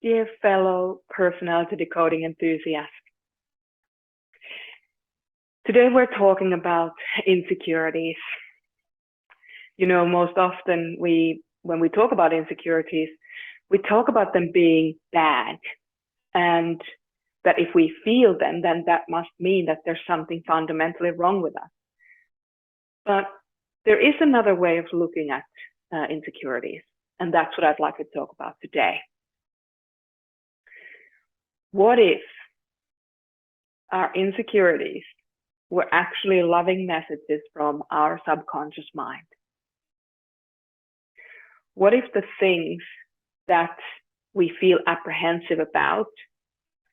Dear fellow personality decoding enthusiasts, today we're talking about insecurities. You know, most often when we talk about insecurities, we talk about them being bad, and that if we feel them, then that must mean that there's something fundamentally wrong with us. But there is another way of looking at insecurities, and that's what I'd like to talk about today. What if our insecurities were actually loving messages from our subconscious mind? What if the things that we feel apprehensive about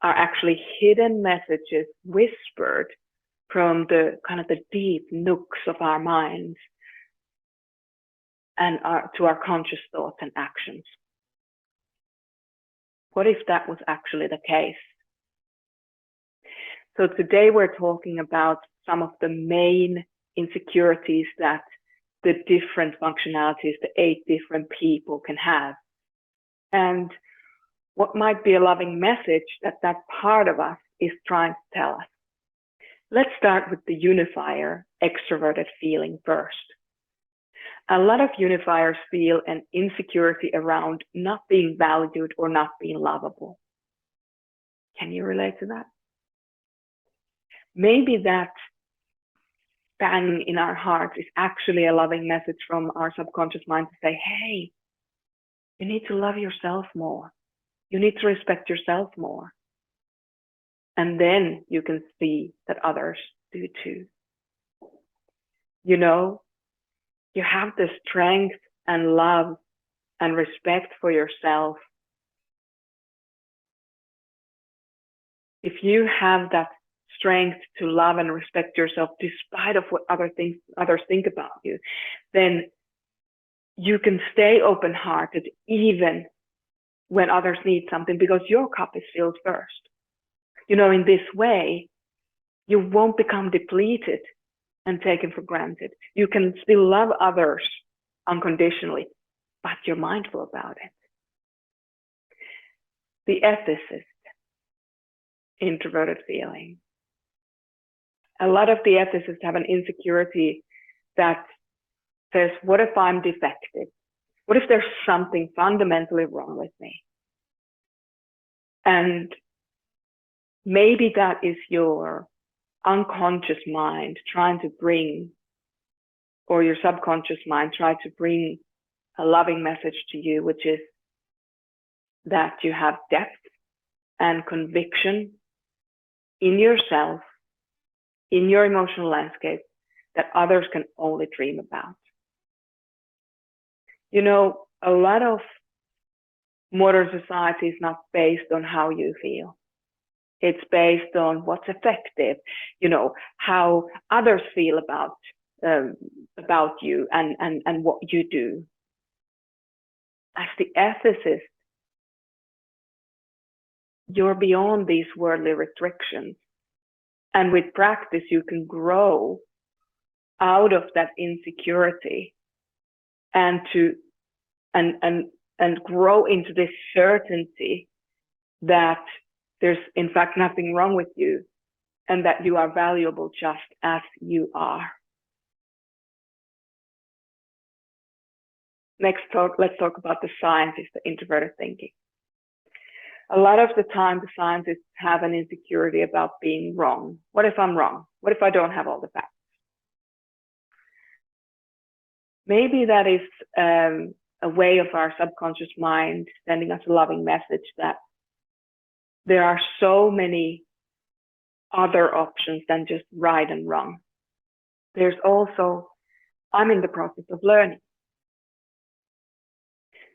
are actually hidden messages whispered from the kind of the deep nooks of our minds and to our conscious thoughts and actions? What if that was actually the case? So today we're talking about some of the main insecurities that the different functionalities, the 8 different people can have. And what might be a loving message that that part of us is trying to tell us. Let's start with the unifier, extroverted feeling first. A lot of unifiers feel an insecurity around not being valued or not being lovable. Can you relate to that? Maybe that bang in our hearts is actually a loving message from our subconscious mind to say, hey, you need to love yourself more. You need to respect yourself more. And then you can see that others do too. You know, you have the strength and love and respect for yourself. If you have that strength to love and respect yourself despite of what others think about you, then you can stay open-hearted even when others need something, because your cup is filled first. You know, in this way, you won't become depleted and taken for granted. You can still love others unconditionally, but you're mindful about it. The ethicist, introverted feeling. A lot of the ethicists have an insecurity that says, what if I'm defective? What if there's something fundamentally wrong with me? And maybe that is your unconscious mind trying to bring, or your subconscious mind trying to bring a loving message to you, which is that you have depth and conviction in yourself, in your emotional landscape, that others can only dream about. You know, a lot of modern society is not based on how you feel. It's based on what's effective, you know, how others feel about you and what you do. As the ethicist, you're beyond these worldly restrictions. And with practice, you can grow out of that insecurity and grow into this certainty that there's in fact nothing wrong with you and that you are valuable just as you are. Let's talk about the scientist, the introverted thinking. A lot of the time, the scientists have an insecurity about being wrong. What if I'm wrong? What if I don't have all the facts? Maybe that is a way of our subconscious mind sending us a loving message that there are so many other options than just right and wrong. There's also, I'm in the process of learning.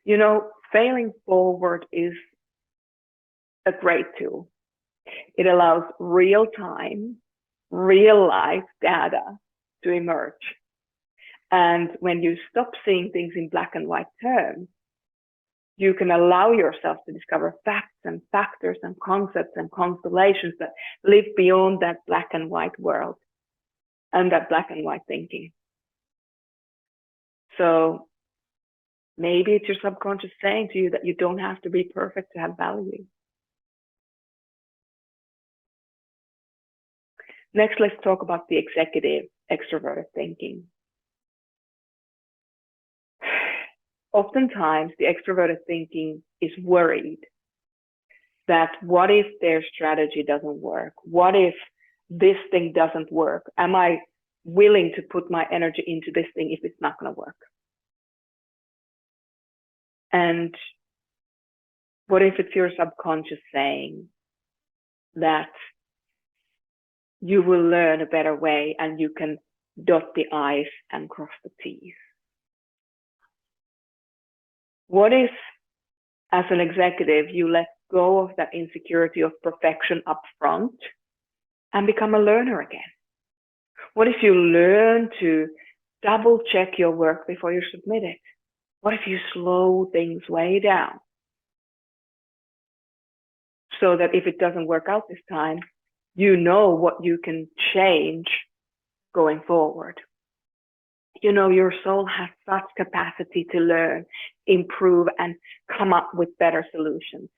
You know, failing forward is a great tool. It allows real-time, real-life data to emerge. And when you stop seeing things in black and white terms, you can allow yourself to discover facts and factors and concepts and constellations that live beyond that black and white world and that black and white thinking. So Maybe it's your subconscious saying to you that you don't have to be perfect to have value. Next, let's talk about the executive extroverted thinking. Oftentimes, the extroverted thinking is worried that what if their strategy doesn't work? What if this thing doesn't work? Am I willing to put my energy into this thing if it's not going to work? And what if it's your subconscious saying that you will learn a better way and you can dot the I's and cross the T's? What if, as an executive, you let go of that insecurity of perfection up front and become a learner again? What if you learn to double check your work before you submit it? What if you slow things way down so that if it doesn't work out this time, you know what you can change going forward? You know, your soul has such capacity to learn, improve, and come up with better solutions.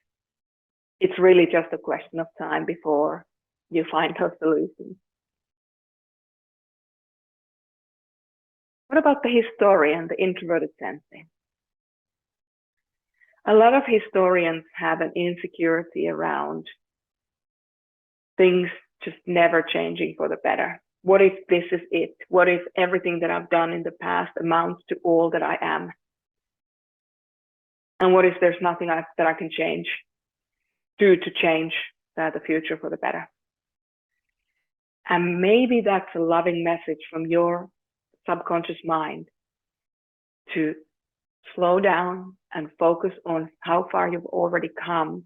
It's really just a question of time before you find those solutions. What about the historian, the introverted sensing? A lot of historians have an insecurity around things just never changing for the better. What if this is it? What if everything that I've done in the past amounts to all that I am? And what if there's nothing that I can do to change the future for the better? And maybe that's a loving message from your subconscious mind to slow down and focus on how far you've already come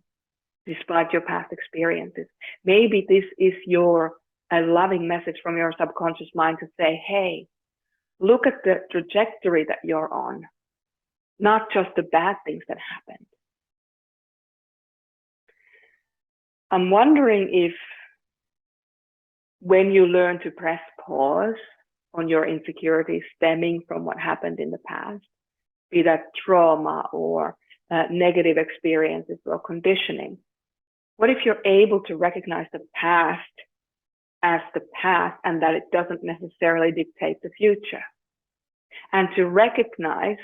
despite your past experiences. Maybe this is a loving message from your subconscious mind to say, hey, look at the trajectory that you're on, not just the bad things that happened. I'm wondering if when you learn to press pause on your insecurities stemming from what happened in the past, be that trauma or negative experiences or conditioning, what if you're able to recognize the past as the past and that it doesn't necessarily dictate the future? And to recognize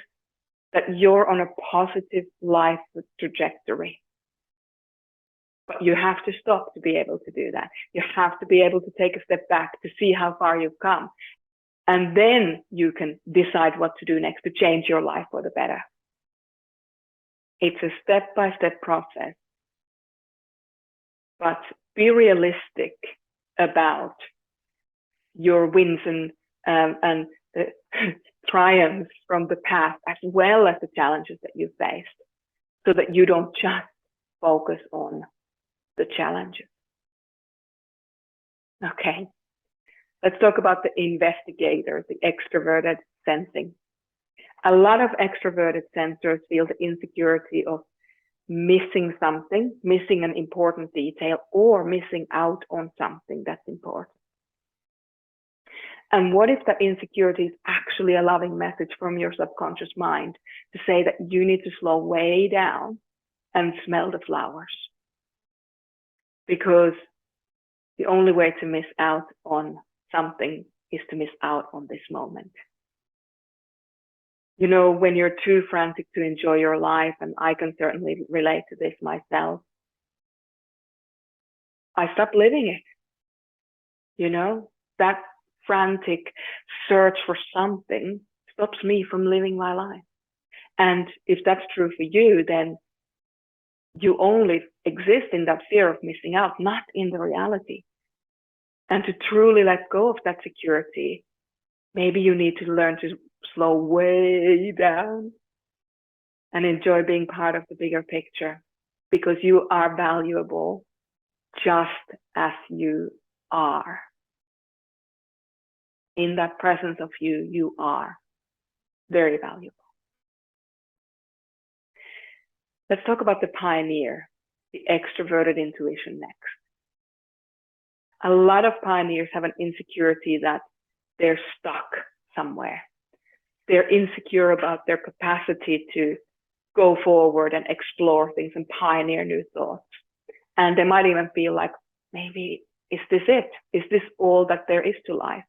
that you're on a positive life trajectory. But you have to stop to be able to do that. You have to be able to take a step back to see how far you've come. And then you can decide what to do next to change your life for the better. It's a step-by-step process. But be realistic about your wins and triumphs from the past, as well as the challenges that you faced, so that you don't just focus on the challenges. Okay, let's talk about the investigator, the extroverted sensing. A lot of extroverted sensors feel the insecurity of missing something, missing an important detail, or missing out on something that's important. And what if that insecurity is actually a loving message from your subconscious mind to say that you need to slow way down and smell the flowers? Because the only way to miss out on something is to miss out on this moment. You know, when you're too frantic to enjoy your life, and I can certainly relate to this myself, I stopped living it. You know, that frantic search for something stops me from living my life. And if that's true for you, then you only exist in that fear of missing out, not in the reality. And to truly let go of that security, maybe you need to learn to slow way down and enjoy being part of the bigger picture, because you are valuable just as you are. In that presence of you, you are very valuable. Let's talk about the pioneer, the extroverted intuition next. A lot of pioneers have an insecurity that they're stuck somewhere. they're insecure about their capacity to go forward and explore things and pioneer new thoughts. And they might even feel like, maybe, is this it? Is this all that there is to life?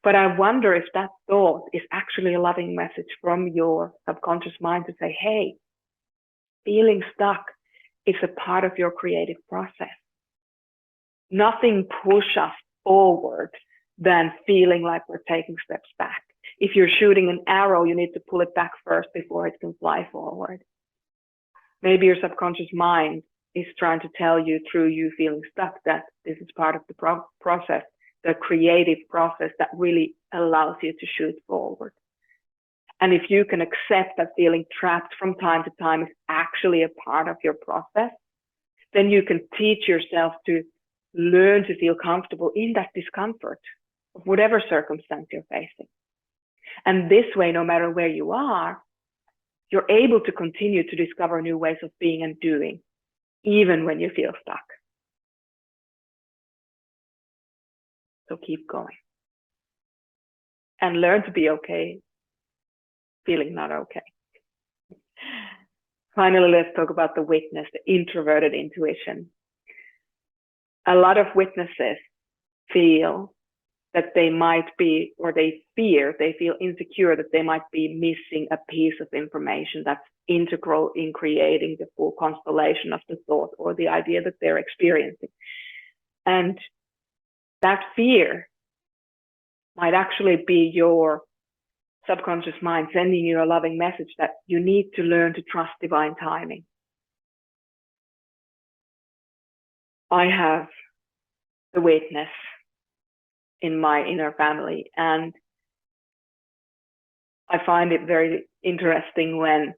But I wonder if that thought is actually a loving message from your subconscious mind to say, hey, feeling stuck is a part of your creative process. Nothing pushes us forward than feeling like we're taking steps back. If you're shooting an arrow, you need to pull it back first before it can fly forward. Maybe your subconscious mind is trying to tell you through you feeling stuck that this is part of the process, the creative process that really allows you to shoot forward. And if you can accept that feeling trapped from time to time is actually a part of your process, then you can teach yourself to learn to feel comfortable in that discomfort of whatever circumstance you're facing. And this way, no matter where you are, you're able to continue to discover new ways of being and doing, even when you feel stuck. So keep going. And learn to be okay, feeling not okay. Finally, let's talk about the witness, the introverted intuition. A lot of witnesses feel that they might be, or they feel insecure that they might be missing a piece of information that's integral in creating the full constellation of the thought or the idea that they're experiencing. And that fear might actually be your subconscious mind sending you a loving message that you need to learn to trust divine timing. I have the witness in my inner family, and I find it very interesting when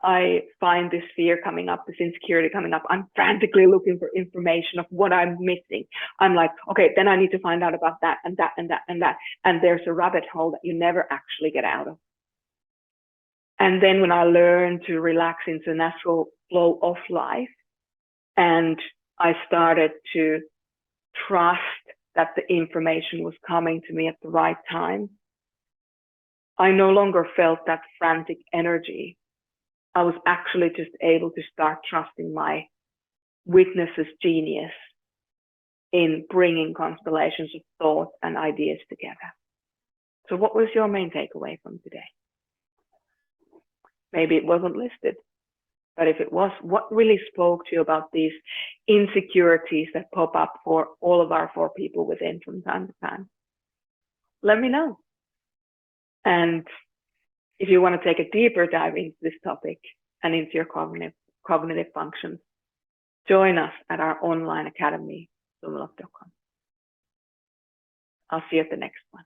I find this fear coming up, this insecurity coming up. I'm frantically looking for information of what I'm missing. I'm like, okay, then I need to find out about that and that and that and that. And there's a rabbit hole that you never actually get out of. And then when I learned to relax into the natural flow of life, and I started to trust that the information was coming to me at the right time, I no longer felt that frantic energy. I was actually just able to start trusting my witness's genius in bringing constellations of thought and ideas together. So what was your main takeaway from today? Maybe it wasn't listed, but if it was, what really spoke to you about these insecurities that pop up for all of our 4 people within from time to time? Let me know. And if you want to take a deeper dive into this topic and into your cognitive functions, join us at our online academy, I'll see you at the next one.